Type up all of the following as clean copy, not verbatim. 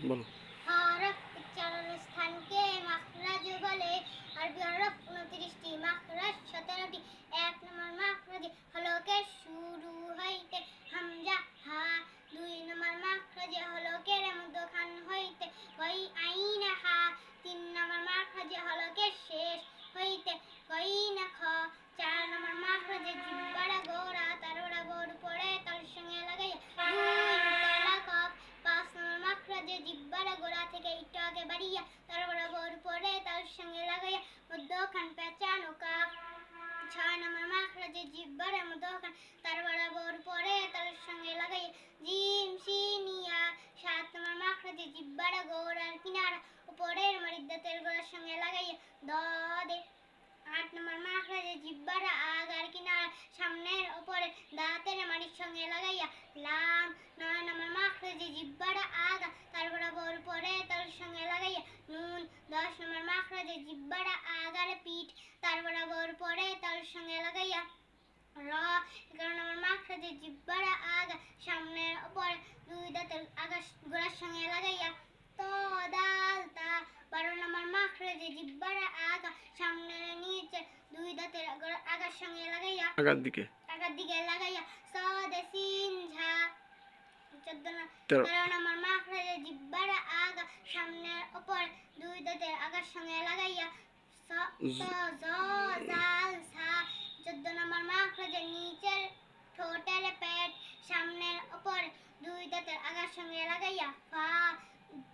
বলো। হরফ উচ্চারণ স্থানকে মাখরাজ বলে। আরবি হরফ 29টি, মাখরাজ 17টি। 1 নম্বর মাখরাজ হলকের শুরু হইতে হামজা হা। 2 নম্বর মাখরাজ হলকের মধ্যখান হইতে গই আইন হা। 3 নম্বর মাখরাজ হলকের শেষ হইতে গইন খ। 4 নম্বর মাখরাজ জিহ্বার গোড়া তার বরাবর উপরে তার সঙ্গে লাগাইয়া দুই তলা কফ। 5 নম্বর মাখরাজে জিহ্বার গোড়া থেকে একটু আগে বাড়িয়া তার বরাবর উপরে তার সঙ্গে লাগাইয়া মধ্যখান পেঁচানো কাফ। 6 নম্বর মাখরাজে জিহ্বার মধ্যখান তার বরাবর উপরে তার সঙ্গে লাগাইয়া জিম শিন ইয়া। 7 নম্বর মাখরাজে জিহ্বার গোড়ার কিনারা উপরের মরিদাতের গোড়ার সঙ্গে লাগাইয়া দদে। 8 নম্বর মাখরাজে জিহ্বার আগার কিনারা সামনের উপরে দাঁতের মাড়ির সঙ্গে লাগাইয়া লাম। 9 নম্বর মাখরাজে জিহ্বার আগা তার বরাবর উপরে তার সঙ্গে লাগাইয়া নুন। 10 নম্বর মাখরাজে জিহ্বার আগার পিঠ তার বরাবর উপরে তার সঙ্গে লাগাইয়া র। 11 নম্বর মাখরাজে জিহ্বার আগা সামনের উপরে দুই দাঁতের আগা গোড়ার সঙ্গে লাগাইয়া ত দাল তা। 12 নম্বর মাখরাজে জিহ্বার আগা সামনের নিচে দুই দাঁতের আগার সঙ্গে লাগাইয়া আগার দিকে। আগার দিকে লাগাইয়া সদ সিন ঝা। 13। 13 নম্বর মাখরাজে জিহ্বার আগা সামনের উপর দুই দাঁতের আগার সঙ্গে লাগাইয়া স ত জ জাল সা। 14 নম্বর মাখরাজে নিচের ঠোঁটের পেট সামনের উপর দুই দাঁতের আগার সঙ্গে লাগাইয়া ফা।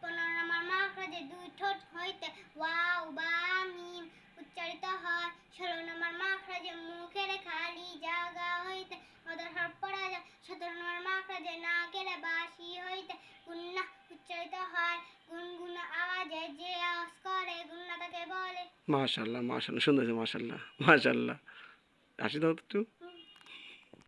15 নম্বর মাখরাজে দুই ঠোঁট হইতে ওয়াও বা মিম উচ্চারিত হয়। 16 নম্বর মাখরাজে মুখের খালি জায়গা হইতে মদের হরফ পড়া যায়। 17 নম্বর মাখরাজে নাকের বাঁশি হইতে গুন্না উচ্চারিত হয়। গুনগুনা আওয়াজে যে আওয়াজ করে গুন্না তাকে বলে। মাশাআল্লাহ, মাশাআল্লাহ, সুন্দর হয়েছে, মাশাআল্লাহ, মাশাআল্লাহ। হাসি দাও তো একটু।